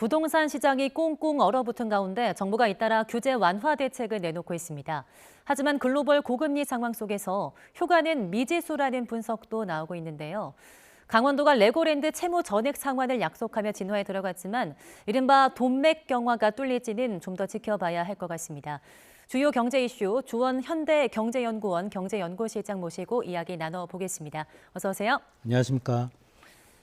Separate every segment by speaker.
Speaker 1: 부동산 시장이 꽁꽁 얼어붙은 가운데 정부가 잇따라 규제 완화 대책을 내놓고 있습니다. 하지만 글로벌 고금리 상황 속에서 효과는 미지수라는 분석도 나오고 있는데요. 강원도가 레고랜드 채무 전액 상환을 약속하며 진화에 들어갔지만 이른바 돈맥 경화가 뚫릴지는 좀 더 지켜봐야 할 것 같습니다. 주요 경제 이슈 주원 현대경제연구원 경제연구실장 모시고 이야기 나눠보겠습니다. 어서 오세요.
Speaker 2: 안녕하십니까.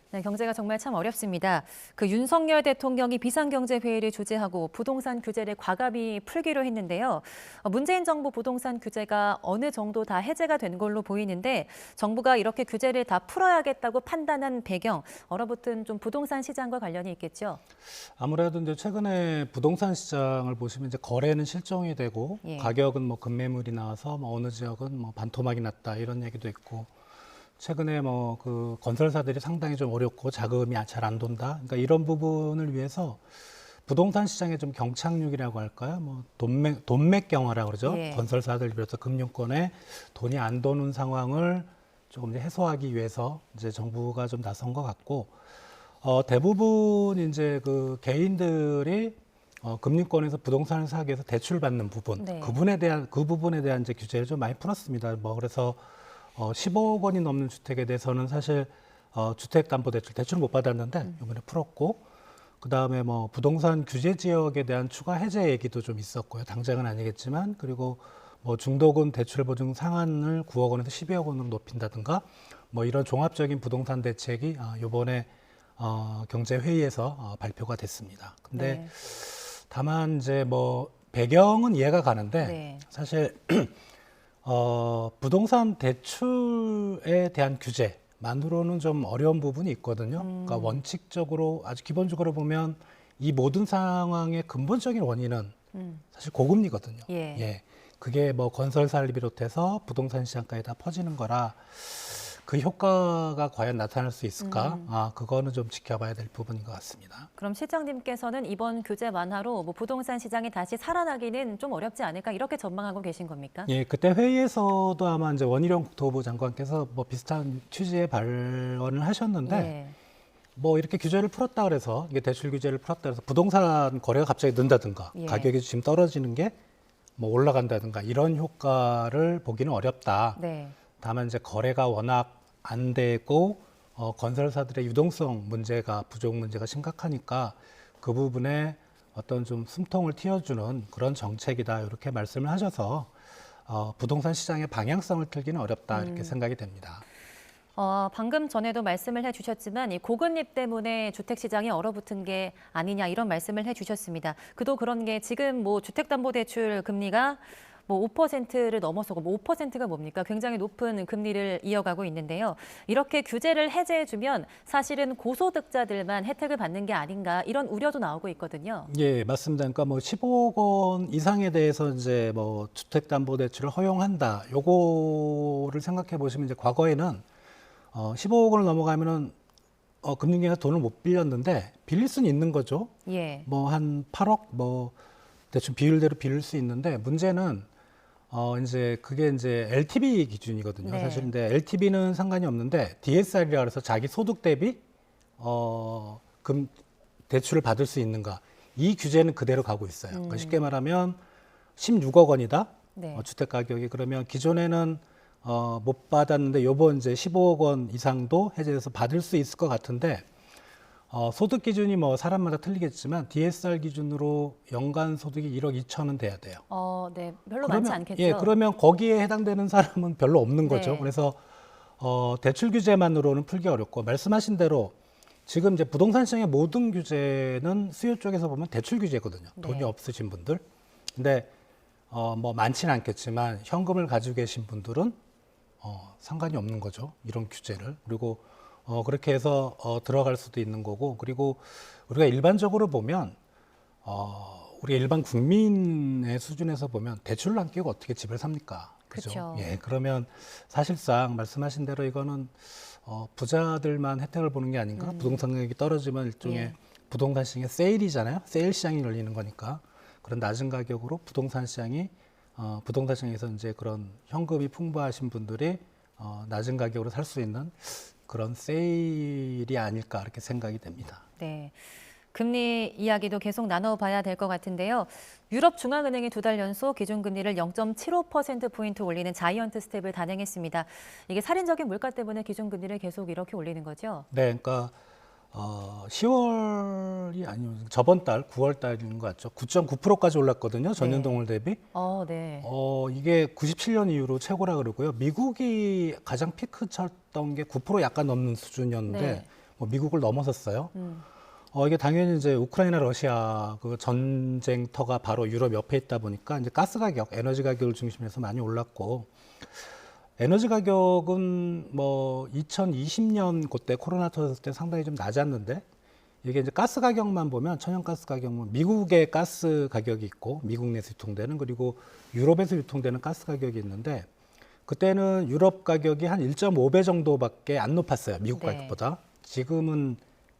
Speaker 1: 네, 경제가 정말 참 어렵습니다. 윤석열 대통령이 비상경제회의를 주재하고 부동산 규제를 과감히 풀기로 했는데요. 문재인 정부 부동산 규제가 어느 정도 다 해제가 된 걸로 보이는데 정부가 이렇게 규제를 다 풀어야겠다고 판단한 배경, 얼어붙은 좀 부동산 시장과 관련이 있겠죠?
Speaker 2: 아무래도 이제 최근에 부동산 시장을 보시면 이제 거래는 실종이 되고
Speaker 1: 예.
Speaker 2: 가격은 뭐 급매물이 나와서 뭐 어느 지역은 뭐 반토막이 났다 이런 얘기도 있고 최근에 뭐 그 건설사들이 상당히 좀 어렵고 자금이 잘 안 돈다. 그러니까 이런 부분을 위해서 부동산 시장의 좀 경착륙이라고 할까요? 뭐 돈맥 경화라고 그러죠.
Speaker 1: 예.
Speaker 2: 건설사들 비롯해서 금융권에 돈이 안 도는 상황을 조금 이제 해소하기 위해서 이제 정부가 좀 나선 것 같고 대부분 이제 그 개인들이 금융권에서 부동산을 사기 위해서 대출 받는 부분,
Speaker 1: 네.
Speaker 2: 그 부분에 대한 이제 규제를 좀 많이 풀었습니다. 뭐 그래서 15억 원이 넘는 주택에 대해서는 사실 주택담보대출 대출 못 받았는데 이번에 풀었고 그 다음에 뭐 부동산 규제 지역에 대한 추가 해제 얘기도 좀 있었고요. 당장은 아니겠지만 그리고 뭐 중도금 대출 보증 상한을 9억 원에서 12억 원으로 높인다든가 뭐 이런 종합적인 부동산 대책이 이번에 경제회의에서 발표가 됐습니다. 근데
Speaker 1: 네.
Speaker 2: 다만 이제 뭐 배경은 이해가 가는데
Speaker 1: 네.
Speaker 2: 사실 부동산 대출에 대한 규제만으로는 좀 어려운 부분이 있거든요. 그러니까 원칙적으로 아주 기본적으로 보면 이 모든 상황의 근본적인 원인은 사실 고금리거든요.
Speaker 1: 예.
Speaker 2: 그게 뭐 건설사를 비롯해서 부동산 시장까지 다 퍼지는 거라 그 효과가 과연 나타날 수 있을까? 그거는 좀 지켜봐야 될 부분인 것 같습니다.
Speaker 1: 그럼 실장님께서는 이번 규제 완화로 뭐 부동산 시장이 다시 살아나기는 좀 어렵지 않을까 이렇게 전망하고 계신 겁니까?
Speaker 2: 예, 그때 회의에서도 아마 이제 원희룡 국토부 장관께서 뭐 비슷한 취지의 발언을 하셨는데
Speaker 1: 예.
Speaker 2: 뭐 이렇게 규제를 풀었다 그래서 이게 대출 규제를 풀었다 그래서 부동산 거래가 갑자기 는다든가
Speaker 1: 예.
Speaker 2: 가격이 지금 떨어지는 게 뭐 올라간다든가 이런 효과를 보기는 어렵다.
Speaker 1: 네.
Speaker 2: 다만 이제 거래가 워낙 안 되고 건설사들의 유동성 문제가 부족 문제가 심각하니까 그 부분에 어떤 좀 숨통을 틔워주는 그런 정책이다 이렇게 말씀을 하셔서 부동산 시장의 방향성을 틀기는 어렵다 이렇게 생각이 됩니다.
Speaker 1: 방금 전에도 말씀을 해주셨지만 이 고금리 때문에 주택 시장이 얼어붙은 게 아니냐 이런 말씀을 해주셨습니다. 그도 그런 게 지금 뭐 주택담보대출 금리가 뭐 5%를 넘어서고 뭐 5%가 뭡니까? 굉장히 높은 금리를 이어가고 있는데요. 이렇게 규제를 해제해주면 사실은 고소득자들만 혜택을 받는 게 아닌가 이런 우려도 나오고 있거든요.
Speaker 2: 예, 맞습니다. 그러니까 뭐 15억 원 이상에 대해서 이제 뭐 주택담보대출을 허용한다. 요거를 생각해 보시면 이제 과거에는 15억 원을 넘어가면은 금융기관에서 돈을 못 빌렸는데 빌릴 수는 있는 거죠.
Speaker 1: 예.
Speaker 2: 뭐 한 8억 뭐 대충 비율대로 빌릴 수 있는데 문제는 이제 그게 이제 LTV 기준이거든요.
Speaker 1: 네.
Speaker 2: 사실 근데 LTV는 상관이 없는데 DSR이라 그래서 자기 소득 대비 대출을 받을 수 있는가 이 규제는 그대로 가고 있어요. 그러니까 쉽게 말하면 16억 원이다.
Speaker 1: 네.
Speaker 2: 주택 가격이 그러면 기존에는 못 받았는데 요번 이제 15억 원 이상도 해제돼서 받을 수 있을 것 같은데 소득 기준이 뭐 사람마다 틀리겠지만 DSR 기준으로 연간 소득이 1억 2천은 돼야 돼요.
Speaker 1: 네. 별로 많지 않겠죠.
Speaker 2: 예, 그러면 거기에 해당되는 사람은 별로 없는 거죠.
Speaker 1: 네.
Speaker 2: 그래서 대출 규제만으로는 풀기 어렵고 말씀하신 대로 지금 이제 부동산 시장의 모든 규제는 수요 쪽에서 보면 대출 규제거든요.
Speaker 1: 네.
Speaker 2: 돈이 없으신 분들. 근데 뭐 많지는 않겠지만 현금을 가지고 계신 분들은 상관이 없는 거죠. 이런 규제를. 그리고 그렇게 해서 들어갈 수도 있는 거고. 그리고 우리가 일반적으로 보면 우리 일반 국민의 수준에서 보면 대출을 안 끼고 어떻게 집을 삽니까? 그죠?
Speaker 1: 그쵸.
Speaker 2: 예, 그러면 사실상 말씀하신 대로 이거는 부자들만 혜택을 보는 게 아닌가? 부동산 가격이 떨어지면 일종의
Speaker 1: 예.
Speaker 2: 부동산 시장의 세일이잖아요. 세일 시장이 열리는 거니까. 그런 낮은 가격으로 부동산 시장에서 이제 그런 현금이 풍부하신 분들이 낮은 가격으로 살 수 있는 그런 세일이 아닐까 이렇게 생각이 됩니다.
Speaker 1: 네. 금리 이야기도 계속 나눠봐야 될 것 같은데요. 유럽 중앙은행이 2달 연속 기준금리를 0.75%포인트 올리는 자이언트 스텝을 단행했습니다. 이게 살인적인 물가 때문에 기준금리를 계속 이렇게 올리는 거죠?
Speaker 2: 네, 그러니까 10월이 아니면 저번 달 9월 달인 것 같죠. 9.9%까지 올랐거든요. 전년
Speaker 1: 네.
Speaker 2: 동월 대비.
Speaker 1: 네.
Speaker 2: 이게 97년 이후로 최고라 그러고요. 미국이 가장 피크 쳤던 게 9% 약간 넘는 수준이었는데
Speaker 1: 네.
Speaker 2: 뭐 미국을 넘어섰어요. 이게 당연히 이제 우크라이나 러시아 그 전쟁터가 바로 유럽 옆에 있다 보니까 이제 가스 가격, 에너지 가격을 중심해서 많이 올랐고 에너지 가격은 뭐 2020년 그때 코로나 터졌을 때 상당히 좀 낮았는데 이게 이제 가스 가격만 보면 천연가스 가격은 미국의 가스 가격이 있고 미국 내에서 유통되는 그리고 유럽에서 유통되는 가스 가격이 있는데 그때는 유럽 가격이 한 1.5배 정도밖에 안 높았어요. 미국
Speaker 1: 네.
Speaker 2: 가격보다. 지금은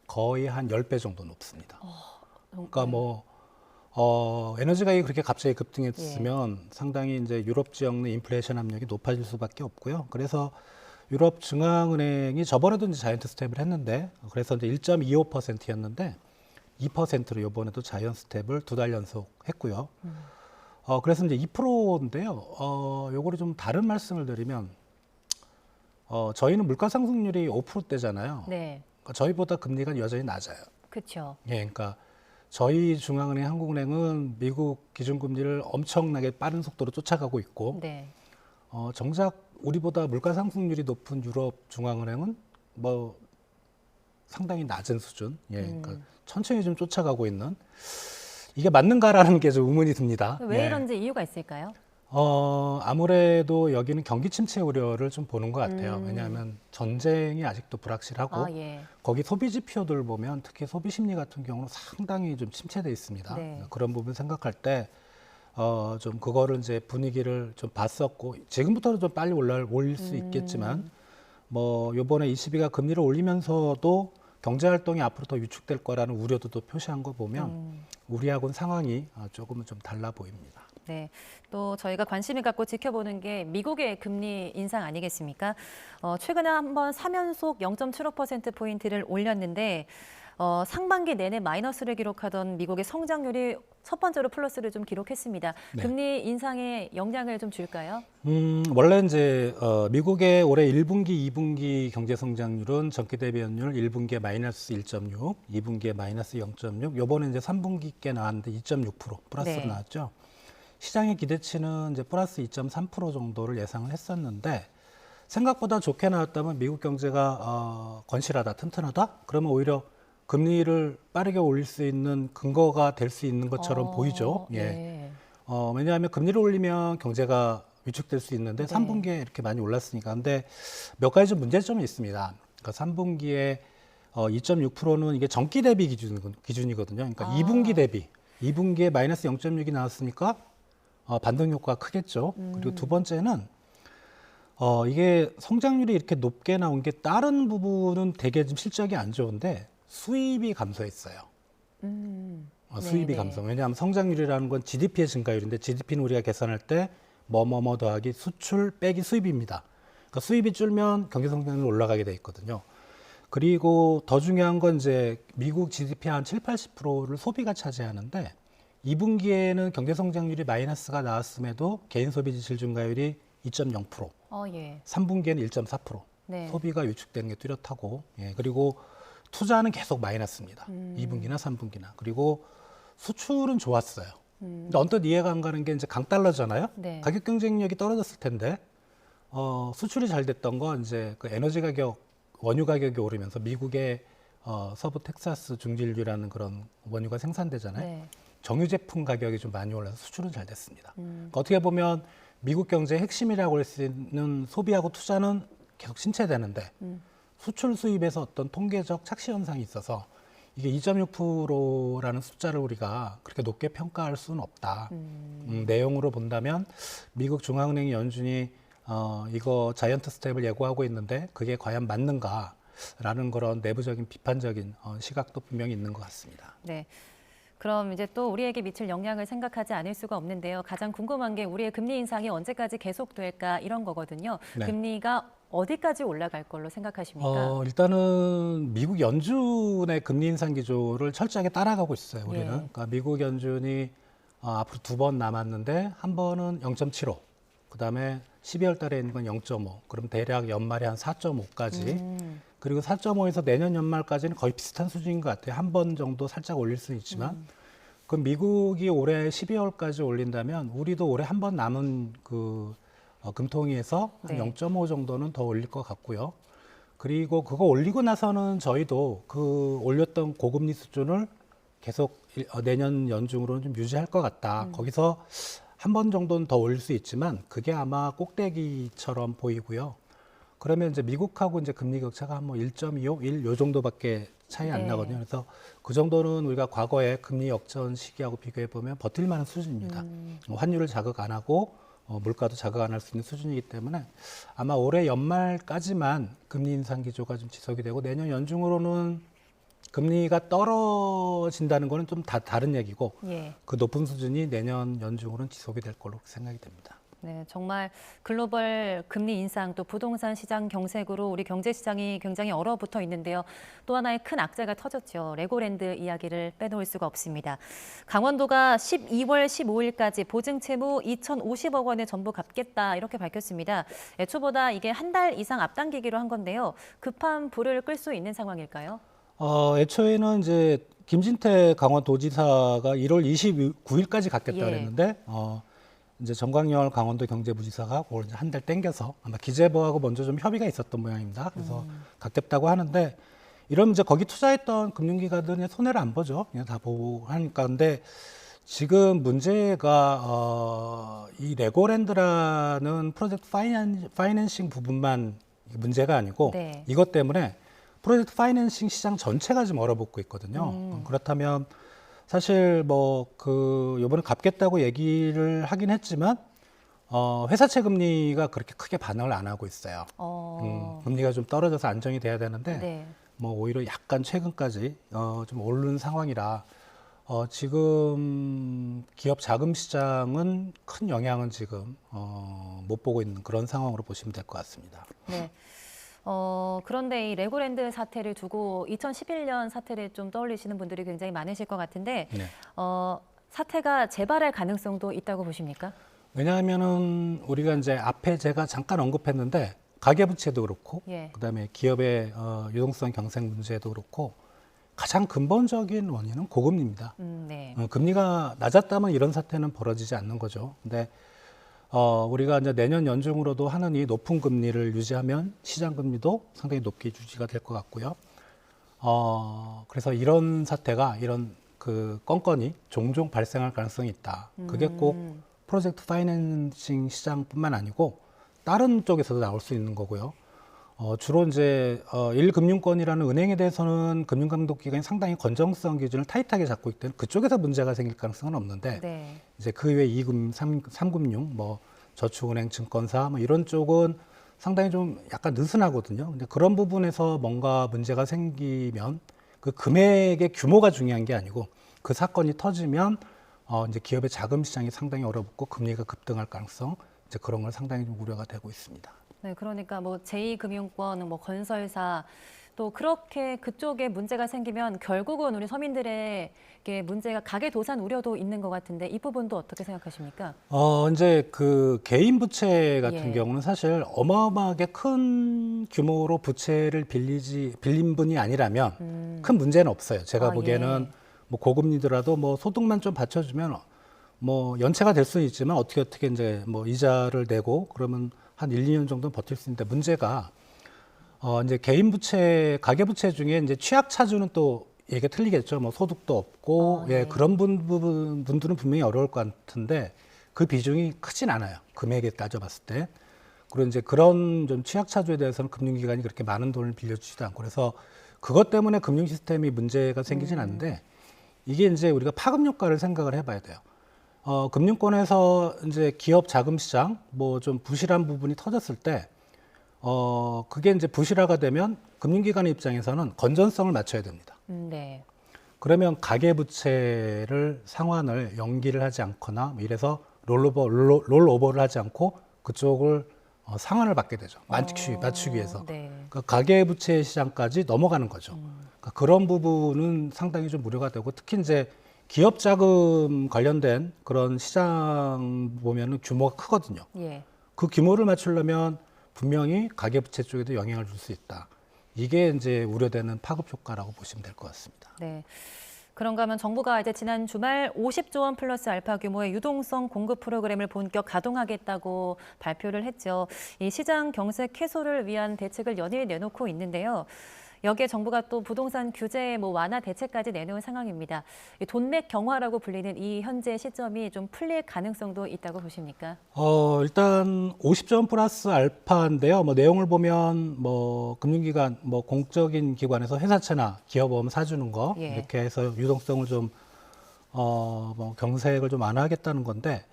Speaker 2: 거의 한 10배 정도 높습니다. 그러니까 뭐 에너지 가격이 그렇게 갑자기 급등했으면 상당히 이제 유럽 지역 내 인플레이션 압력이 높아질 수밖에 없고요. 그래서 유럽 중앙은행이 저번에도 이제 자이언트 스텝을 했는데 그래서 이제 1.25%였는데 2%로 이번에도 자이언트 스텝을 2달 연속 했고요. 그래서 이제 2%인데요. 요거를 좀 다른 말씀을 드리면 저희는 물가 상승률이 5%대잖아요.
Speaker 1: 네.
Speaker 2: 그러니까 저희보다 금리가 여전히 낮아요.
Speaker 1: 그렇죠.
Speaker 2: 예, 그러니까 저희 중앙은행, 한국은행은 미국 기준금리를 엄청나게 빠른 속도로 쫓아가고 있고,
Speaker 1: 네.
Speaker 2: 정작 우리보다 물가 상승률이 높은 유럽 중앙은행은 뭐 상당히 낮은 수준, 예, 그러니까 천천히 좀 쫓아가고 있는 이게 맞는가라는 게 좀 의문이 듭니다.
Speaker 1: 왜
Speaker 2: 예.
Speaker 1: 이런지 이유가 있을까요?
Speaker 2: 아무래도 여기는 경기 침체 우려를 좀 보는 것 같아요. 왜냐하면 전쟁이 아직도 불확실하고
Speaker 1: 예.
Speaker 2: 거기 소비 지표들 보면 특히 소비 심리 같은 경우는 상당히 좀 침체돼 있습니다.
Speaker 1: 네.
Speaker 2: 그런 부분 생각할 때 좀 그거를 이제 분위기를 좀 봤었고 지금부터는 좀 빨리 올릴 수 있겠지만 뭐 요번에 ECB가 금리를 올리면서도 경제 활동이 앞으로 더 위축될 거라는 우려도 또 표시한 거 보면 우리하고는 상황이 조금은 좀 달라 보입니다.
Speaker 1: 네, 또 저희가 관심을 갖고 지켜보는 게 미국의 금리 인상 아니겠습니까? 최근에 한번 3연속 0.75%포인트를 올렸는데 상반기 내내 마이너스를 기록하던 미국의 성장률이 첫 번째로 플러스를 좀 기록했습니다.
Speaker 2: 네.
Speaker 1: 금리 인상에 영향을 좀 줄까요?
Speaker 2: 원래 이제 미국의 올해 1분기, 2분기 경제 성장률은 전기 대비 연율 1분기에 마이너스 1.6, 2분기에 마이너스 0.6, 요번에 이제 3분기께 나왔는데 2.6% 플러스로
Speaker 1: 네.
Speaker 2: 나왔죠. 시장의 기대치는 이제 플러스 2.3% 정도를 예상을 했었는데 생각보다 좋게 나왔다면 미국 경제가 건실하다, 튼튼하다? 그러면 오히려 금리를 빠르게 올릴 수 있는 근거가 될 수 있는 것처럼 보이죠. 예.
Speaker 1: 네.
Speaker 2: 왜냐하면 금리를 올리면 경제가 위축될 수 있는데
Speaker 1: 네.
Speaker 2: 3분기에 이렇게 많이 올랐으니까. 근데 몇 가지 좀 문제점이 있습니다. 그러니까 3분기에 2.6%는 이게 전기 대비 기준이거든요. 그러니까 2분기 대비. 2분기에 마이너스 0.6이 나왔으니까 반등 효과가 크겠죠. 그리고 두 번째는 이게 성장률이 이렇게 높게 나온 게 다른 부분은 되게 좀 실적이 안 좋은데 수입이 감소했어요. 수입이
Speaker 1: 네, 네.
Speaker 2: 감소. 왜냐하면 성장률이라는 건 GDP의 증가율인데 GDP는 우리가 계산할 때 뭐뭐뭐 더하기 수출 빼기 수입입니다. 그러니까 수입이 줄면 경제 성장률이 올라가게 돼 있거든요. 그리고 더 중요한 건 이제 미국 GDP 한 7, 80%를 소비가 차지하는데 2분기에는 경제 성장률이 마이너스가 나왔음에도 개인 소비 지출 증가율이 2.0%,
Speaker 1: 예.
Speaker 2: 3분기에는 1.4%.
Speaker 1: 네.
Speaker 2: 소비가 위축되는 게 뚜렷하고, 예, 그리고 투자는 계속 마이너스입니다. 2분기나 3분기나. 그리고 수출은 좋았어요. 근데 언뜻 이해가 안 가는 게 이제 강달러잖아요.
Speaker 1: 네.
Speaker 2: 가격 경쟁력이 떨어졌을 텐데 수출이 잘 됐던 건 이제 그 에너지 가격, 원유 가격이 오르면서 미국의 서부 텍사스 중진류라는 그런 원유가 생산되잖아요.
Speaker 1: 네.
Speaker 2: 정유 제품 가격이 좀 많이 올라서 수출은 잘 됐습니다. 그러니까 어떻게 보면 미국 경제의 핵심이라고 할 수 있는 소비하고 투자는 계속 신체되는데 수출 수입에서 어떤 통계적 착시 현상이 있어서 이게 2.6%라는 숫자를 우리가 그렇게 높게 평가할 수는 없다. 내용으로 본다면 미국 중앙은행이 연준이 이거 자이언트 스텝을 예고하고 있는데 그게 과연 맞는가라는 그런 내부적인 비판적인 시각도 분명히 있는 것 같습니다.
Speaker 1: 네. 그럼 이제 또 우리에게 미칠 영향을 생각하지 않을 수가 없는데요. 가장 궁금한 게 우리의 금리 인상이 언제까지 계속될까 이런 거거든요.
Speaker 2: 네.
Speaker 1: 금리가 어디까지 올라갈 걸로 생각하십니까?
Speaker 2: 일단은 미국 연준의 금리 인상 기조를 철저하게 따라가고 있어요. 우리는.
Speaker 1: 예.
Speaker 2: 그러니까 미국 연준이 앞으로 2번 남았는데 한 번은 0.75, 그다음에 12월 달에 있는 건 0.5. 그럼 대략 연말에 한 4.5까지. 그리고 4.5에서 내년 연말까지는 거의 비슷한 수준인 것 같아요. 한 번 정도 살짝 올릴 수는 있지만. 그럼 미국이 올해 12월까지 올린다면 우리도 올해 한 번 남은 금통위에서 한
Speaker 1: 네.
Speaker 2: 0.5 정도는 더 올릴 것 같고요. 그리고 그거 올리고 나서는 저희도 그 올렸던 고금리 수준을 계속 내년 연중으로는 좀 유지할 것 같다. 거기서 한 번 정도는 더 올릴 수 있지만 그게 아마 꼭대기처럼 보이고요. 그러면 이제 미국하고 이제 금리 격차가 한 뭐 1.25, 1 요 정도밖에 차이 안
Speaker 1: 네.
Speaker 2: 나거든요. 그래서 그 정도는 우리가 과거에 금리 역전 시기하고 비교해 보면 버틸 만한 수준입니다. 환율을 자극 안 하고 물가도 자극 안 할 수 있는 수준이기 때문에 아마 올해 연말까지만 금리 인상 기조가 좀 지속이 되고 내년 연중으로는 금리가 떨어진다는 거는 좀 다른 얘기고
Speaker 1: 예.
Speaker 2: 그 높은 수준이 내년 연중으로는 지속이 될 걸로 생각이 됩니다.
Speaker 1: 네, 정말 글로벌 금리 인상 또 부동산 시장 경색으로 우리 경제 시장이 굉장히 얼어붙어 있는데요. 또 하나의 큰 악재가 터졌죠. 레고랜드 이야기를 빼놓을 수가 없습니다. 강원도가 12월 15일까지 보증 채무 2,050억 원의 전부 갚겠다 이렇게 밝혔습니다. 애초보다 이게 한 달 이상 앞당기기로 한 건데요. 급한 불을 끌 수 있는 상황일까요?
Speaker 2: 애초에는 이제 김진태 강원도지사가 1월 29일까지 갖겠다
Speaker 1: 예.
Speaker 2: 그랬는데 이제 정광열 강원도 경제부지사가 그걸 이제 한 달 땡겨서 아마 기재부하고 먼저 좀 협의가 있었던 모양입니다. 그래서 갖겠다고 하는데 이러면 이제 거기 투자했던 금융기관들은 손해를 안 보죠. 그냥 다 보고 하니까. 근데 지금 문제가 이 레고랜드라는 프로젝트 파이낸싱 부분만 문제가 아니고
Speaker 1: 네.
Speaker 2: 이것 때문에 프로젝트 파이낸싱 시장 전체가 지금 얼어붙고 있거든요. 그렇다면 사실 요번에 갚겠다고 얘기를 하긴 했지만 회사채 금리가 그렇게 크게 반응을 안 하고 있어요. 금리가 좀 떨어져서 안정이 돼야 되는데
Speaker 1: 네.
Speaker 2: 오히려 약간 최근까지 좀 오르는 상황이라 지금 기업 자금 시장은 큰 영향은 지금 못 보고 있는 그런 상황으로 보시면 될 것 같습니다.
Speaker 1: 네. 그런데 이 레고랜드 사태를 두고 2011년 사태를 좀 떠올리시는 분들이 굉장히 많으실 것 같은데
Speaker 2: 네.
Speaker 1: 사태가 재발할 가능성도 있다고 보십니까?
Speaker 2: 왜냐하면은 우리가 이제 앞에 제가 잠깐 언급했는데 가계부채도 그렇고
Speaker 1: 예.
Speaker 2: 그다음에 기업의 유동성 경색 문제도 그렇고 가장 근본적인 원인은 고금리입니다.
Speaker 1: 네.
Speaker 2: 금리가 낮았다면 이런 사태는 벌어지지 않는 거죠. 근데 우리가 이제 내년 연중으로도 하는 이 높은 금리를 유지하면 시장 금리도 상당히 높게 유지가 될 것 같고요. 그래서 이런 사태가 이런 그 건건이 종종 발생할 가능성이 있다. 그게 꼭 프로젝트 파이낸싱 시장뿐만 아니고 다른 쪽에서도 나올 수 있는 거고요. 주로 이제 1금융권이라는 은행에 대해서는 금융감독기관이 상당히 건정성 기준을 타이트하게 잡고 있기 때문에 그쪽에서 문제가 생길 가능성은 없는데
Speaker 1: 네.
Speaker 2: 이제 그 외 2금, 3금융, 저축은행, 증권사 이런 쪽은 상당히 좀 약간 느슨하거든요. 근데 그런 부분에서 뭔가 문제가 생기면 그 금액의 규모가 중요한 게 아니고 그 사건이 터지면 이제 기업의 자금 시장이 상당히 얼어붙고 금리가 급등할 가능성 이제 그런 걸 상당히 좀 우려가 되고 있습니다.
Speaker 1: 네, 그러니까 제2금융권, 건설사 또 그렇게 그쪽에 문제가 생기면 결국은 우리 서민들에게 문제가 가계 도산 우려도 있는 것 같은데 이 부분도 어떻게 생각하십니까?
Speaker 2: 이제 그 개인 부채 같은
Speaker 1: 예.
Speaker 2: 경우는 사실 어마어마하게 큰 규모로 부채를 빌린 분이 아니라면 큰 문제는 없어요. 제가 보기에는
Speaker 1: 예.
Speaker 2: 고금리더라도 소득만 좀 받쳐주면 연체가 될 수는 있지만 어떻게 이제 이자를 내고 그러면 한 1, 2년 정도는 버틸 수 있는데 문제가 이제 개인 부채, 가계 부채 중에 이제 취약 차주는 또 얘기가 틀리겠죠. 소득도 없고
Speaker 1: 네.
Speaker 2: 그런 분들은 분명히 어려울 것 같은데 그 비중이 크진 않아요. 금액에 따져봤을 때. 그리고 이제 그런 좀 취약 차주에 대해서는 금융기관이 그렇게 많은 돈을 빌려주지도 않고 그래서 그것 때문에 금융 시스템이 문제가 생기진 않는데 이게 이제 우리가 파급 효과를 생각을 해봐야 돼요. 금융권에서 이제 기업 자금 시장 좀 부실한 부분이 터졌을 때 그게 이제 부실화가 되면 금융기관의 입장에서는 건전성을 맞춰야 됩니다.
Speaker 1: 네.
Speaker 2: 그러면 가계부채를 상환을 연기를 하지 않거나 이래서 롤오버를 하지 않고 그쪽을 상한을 받게 되죠. 맞추기 위해서.
Speaker 1: 네.
Speaker 2: 그러니까 가계부채 시장까지 넘어가는 거죠. 그러니까 그런 부분은 상당히 좀 우려가 되고 특히 이제 기업 자금 관련된 그런 시장 보면은 규모가 크거든요.
Speaker 1: 예.
Speaker 2: 그 규모를 맞추려면 분명히 가계부채 쪽에도 영향을 줄 수 있다. 이게 이제 우려되는 파급 효과라고 보시면 될 것 같습니다.
Speaker 1: 네. 그런가 하면 정부가 이제 지난 주말 50조 원 플러스 알파 규모의 유동성 공급 프로그램을 본격 가동하겠다고 발표를 했죠. 이 시장 경색 해소를 위한 대책을 연일 내놓고 있는데요. 여기에 정부가 또 부동산 규제 완화 대책까지 내놓은 상황입니다. 이 돈맥 경화라고 불리는 이 현재 시점이 좀 풀릴 가능성도 있다고 보십니까?
Speaker 2: 일단 50조 원 플러스 알파인데요. 내용을 보면 금융기관, 공적인 기관에서 회사채나 기업보험 사주는 거
Speaker 1: 예.
Speaker 2: 이렇게 해서 유동성을 좀 경색을 좀 완화하겠다는 건데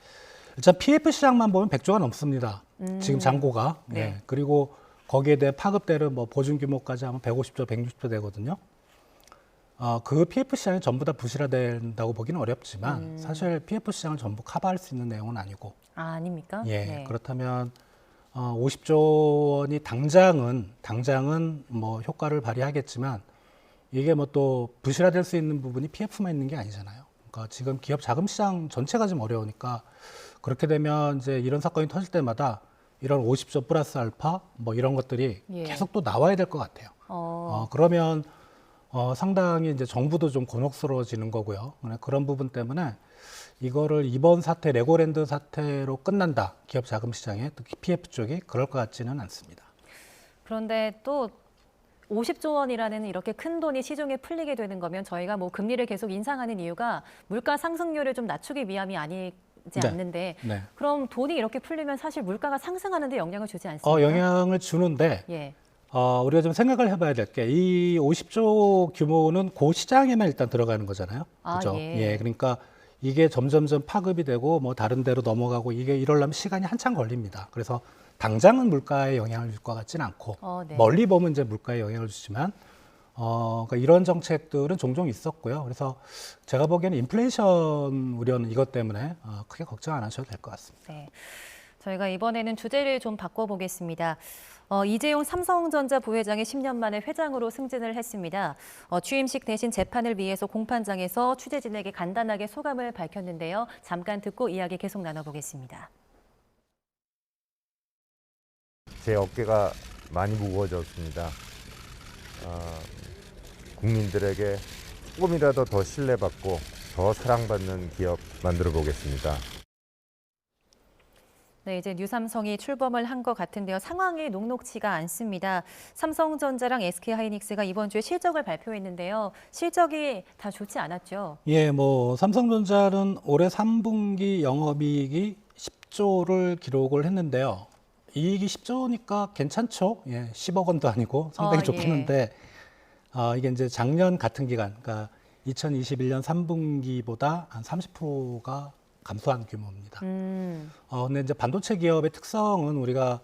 Speaker 2: 일단 PF 시장만 보면 100조가 넘습니다. 지금 잔고가.
Speaker 1: 네.
Speaker 2: 예. 그리고 거기에 대해 파급대를 보증 규모까지 하면 150조, 160조 되거든요. 그 PF 시장이 전부 다 부실화된다고 보기는 어렵지만 사실 PF 시장을 전부 커버할 수 있는 내용은 아니고.
Speaker 1: 아닙니까?
Speaker 2: 예.
Speaker 1: 네.
Speaker 2: 그렇다면 50조 원이 당장은 효과를 발휘하겠지만 이게 또 부실화될 수 있는 부분이 PF만 있는 게 아니잖아요. 그러니까 지금 기업 자금 시장 전체가 좀 어려우니까 그렇게 되면 이제 이런 사건이 터질 때마다 이런 50조 플러스 알파 이런 것들이
Speaker 1: 예.
Speaker 2: 계속 또 나와야 될 것 같아요. 그러면 상당히 이제 정부도 좀 곤혹스러워지는 거고요. 그런 부분 때문에 이거를 이번 사태, 레고랜드 사태로 끝난다. 기업 자금 시장에 특히 PF 쪽이 그럴 것 같지는 않습니다.
Speaker 1: 그런데 또 50조 원이라는 이렇게 큰 돈이 시중에 풀리게 되는 거면 저희가 금리를 계속 인상하는 이유가 물가 상승률을 좀 낮추기 위함이 아니지
Speaker 2: 네.
Speaker 1: 않는데
Speaker 2: 네.
Speaker 1: 그럼 돈이 이렇게 풀리면 사실 물가가 상승하는 데 영향을 주지 않습니까?
Speaker 2: 영향을 주는데
Speaker 1: 예.
Speaker 2: 우리가 좀 생각을 해봐야 될 게 이 50조 규모는 그 시장에만 일단 들어가는 거잖아요. 그죠?
Speaker 1: 예.
Speaker 2: 그러니까 이게 점점점 파급이 되고 다른 데로 넘어가고 이게 이러려면 시간이 한참 걸립니다. 그래서 당장은 물가에 영향을 줄 것 같지는 않고
Speaker 1: 네.
Speaker 2: 멀리 보면 이제 물가에 영향을 주지만 그러니까 이런 정책들은 종종 있었고요. 그래서 제가 보기에는 인플레이션 우려는 이것 때문에 크게 걱정 안 하셔도 될 것 같습니다.
Speaker 1: 네. 저희가 이번에는 주제를 좀 바꿔보겠습니다. 이재용 삼성전자 부회장이 10년 만에 회장으로 승진을 했습니다. 취임식 대신 재판을 위해서 공판장에서 취재진에게 간단하게 소감을 밝혔는데요. 잠깐 듣고 이야기 계속 나눠보겠습니다.
Speaker 3: 제 어깨가 많이 무거워졌습니다. 국민들에게 조금이라도 더 신뢰받고 더 사랑받는 기업 만들어 보겠습니다.
Speaker 1: 네, 이제 뉴삼성이 출범을 한 것 같은데요. 상황이 녹록치가 않습니다. 삼성전자랑 SK하이닉스가 이번 주에 실적을 발표했는데요. 실적이 다 좋지 않았죠.
Speaker 2: 예, 삼성전자는 올해 3분기 영업이익이 10조를 기록을 했는데요. 이익이 10조니까 괜찮죠. 예, 10억 원도 아니고 상당히 좋긴
Speaker 1: 예.
Speaker 2: 한데 이게 이제 작년 같은 기간, 그러니까 2021년 3분기보다 한 30%가 감소한 규모입니다. 근데 이제 반도체 기업의 특성은 우리가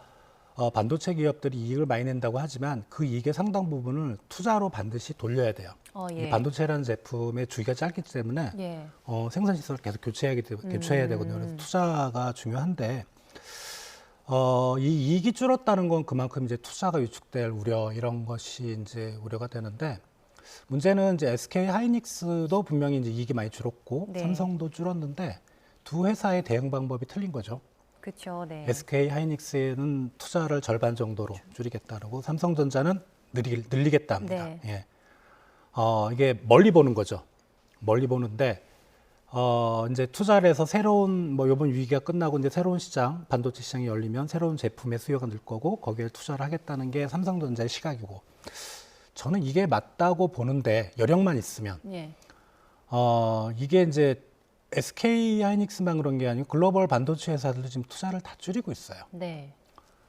Speaker 2: 반도체 기업들이 이익을 많이 낸다고 하지만 그 이익의 상당 부분을 투자로 반드시 돌려야 돼요.
Speaker 1: 예.
Speaker 2: 반도체라는 제품의 주기가 짧기 때문에
Speaker 1: 예.
Speaker 2: 생산 시설을 계속 교체해야 되거든요. 그래서 투자가 중요한데 이 이익이 줄었다는 건 그만큼 이제 투자가 위축될 우려 이런 것이 이제 우려가 되는데 문제는 이제 SK 하이닉스도 분명히 이제 이익이 많이 줄었고
Speaker 1: 네.
Speaker 2: 삼성도 줄었는데 두 회사의 대응 방법이 틀린 거죠.
Speaker 1: 그렇죠. 네.
Speaker 2: SK 하이닉스는 투자를 절반 정도로 줄이겠다고 삼성전자는 늘리겠다 합니다.
Speaker 1: 네.
Speaker 2: 예. 이게 멀리 보는 거죠. 멀리 보는데 이제 투자를 해서 새로운 이번 위기가 끝나고 이제 새로운 시장, 반도체 시장이 열리면 새로운 제품의 수요가 늘 거고 거기에 투자를 하겠다는 게 삼성전자의 시각이고 저는 이게 맞다고 보는데 여력만 있으면
Speaker 1: 예.
Speaker 2: 이게 이제 SK 하이닉스만 그런 게 아니고 글로벌 반도체 회사들도 지금 투자를 다 줄이고 있어요.
Speaker 1: 네.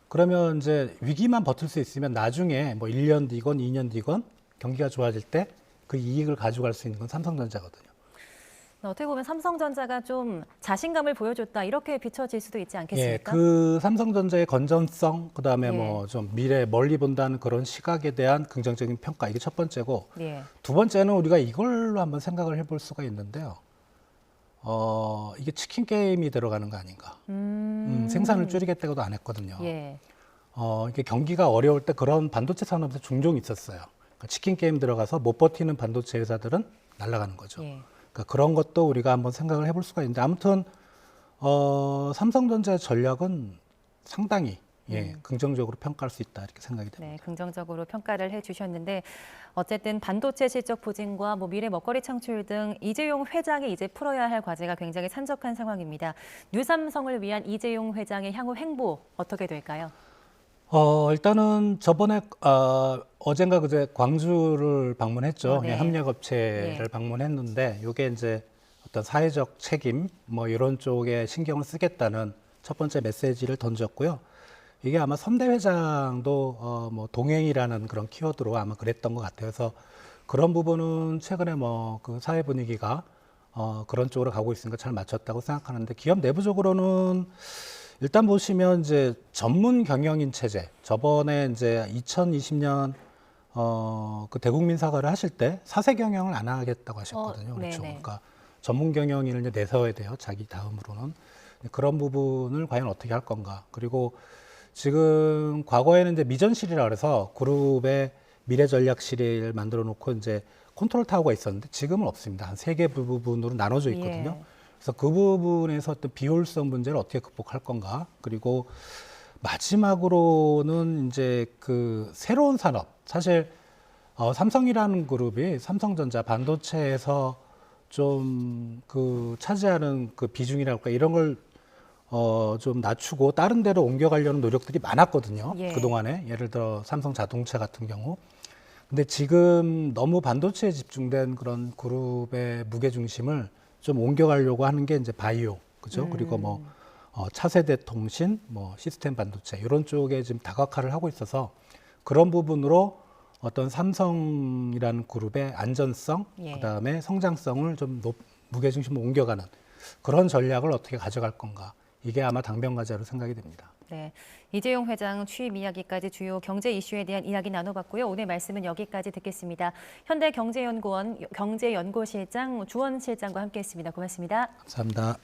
Speaker 2: 그러면 이제 위기만 버틸 수 있으면 나중에 1년 뒤건 2년 뒤건 경기가 좋아질 때 그 이익을 가져갈 수 있는 건 삼성전자거든요.
Speaker 1: 어떻게 보면 삼성전자가 좀 자신감을 보여줬다 이렇게 비춰질 수도 있지
Speaker 2: 예,
Speaker 1: 않겠습니까?
Speaker 2: 그 삼성전자의 건전성, 그다음에
Speaker 1: 예.
Speaker 2: 좀 미래 멀리 본다는 그런 시각에 대한 긍정적인 평가 이게 첫 번째고
Speaker 1: 예.
Speaker 2: 두 번째는 우리가 이걸로 한번 생각을 해볼 수가 있는데요. 이게 치킨 게임이 들어가는 거 아닌가? 생산을 줄이겠다고도 안 했거든요.
Speaker 1: 예.
Speaker 2: 이게 경기가 어려울 때 그런 반도체 산업에서 종종 있었어요. 그러니까 치킨 게임 들어가서 못 버티는 반도체 회사들은 날아가는 거죠.
Speaker 1: 예.
Speaker 2: 그러니까 그런 것도 우리가 한번 생각을 해볼 수가 있는데 아무튼 삼성전자의 전략은 상당히 긍정적으로 평가할 수 있다 이렇게 생각이 됩니다.
Speaker 1: 네, 긍정적으로 평가를 해주셨는데 어쨌든 반도체 실적 부진과 미래 먹거리 창출 등 이재용 회장이 이제 풀어야 할 과제가 굉장히 산적한 상황입니다. 뉴삼성을 위한 이재용 회장의 향후 행보 어떻게 될까요?
Speaker 2: 일단은 저번에 어젠가 그제 광주를 방문했죠.
Speaker 1: 네.
Speaker 2: 협력업체를 방문했는데 이게 이제 어떤 사회적 책임 이런 쪽에 신경을 쓰겠다는 첫 번째 메시지를 던졌고요. 이게 아마 선대 회장도 동행이라는 그런 키워드로 아마 그랬던 것 같아요. 그래서 그런 부분은 최근에 그 사회 분위기가 그런 쪽으로 가고 있으니까 잘 맞췄다고 생각하는데 기업 내부적으로는 일단 보시면 이제 전문 경영인 체제. 저번에 이제 2020년 그 대국민 사과를 하실 때 사세 경영을 안 하겠다고 하셨거든요. 그렇죠.
Speaker 1: 네네.
Speaker 2: 그러니까 전문 경영인을 이제 내세워야 돼요. 자기 다음으로는 그런 부분을 과연 어떻게 할 건가. 그리고 지금 과거에는 이제 미전실이라 그래서 그룹의 미래전략실을 만들어 놓고 이제 컨트롤 타워가 있었는데 지금은 없습니다. 한 3개 부분으로 나눠져 있거든요.
Speaker 1: 예.
Speaker 2: 그래서 그 부분에서 어떤 비효율성 문제를 어떻게 극복할 건가. 그리고 마지막으로는 이제 그 새로운 산업. 사실 삼성이라는 그룹이 삼성전자 반도체에서 좀 그 차지하는 그 비중이랄까 이런 걸 좀 낮추고 다른 데로 옮겨가려는 노력들이 많았거든요.
Speaker 1: 예.
Speaker 2: 그동안에 예를 들어 삼성 자동차 같은 경우. 근데 지금 너무 반도체에 집중된 그런 그룹의 무게 중심을 좀 옮겨가려고 하는 게 이제 바이오, 그죠? 그리고 차세대 통신, 시스템 반도체 이런 쪽에 지금 다각화를 하고 있어서 그런 부분으로 어떤 삼성이라는 그룹의 안전성, 그다음에 성장성을 좀 무게 중심으로 옮겨가는 그런 전략을 어떻게 가져갈 건가. 이게 아마 당변과제로 생각이 됩니다.
Speaker 1: 네, 이재용 회장 취임 이야기까지 주요 경제 이슈에 대한 이야기 나눠봤고요. 오늘 말씀은 여기까지 듣겠습니다. 현대경제연구원 경제연구실장 주원 실장과 함께했습니다. 고맙습니다.
Speaker 2: 감사합니다.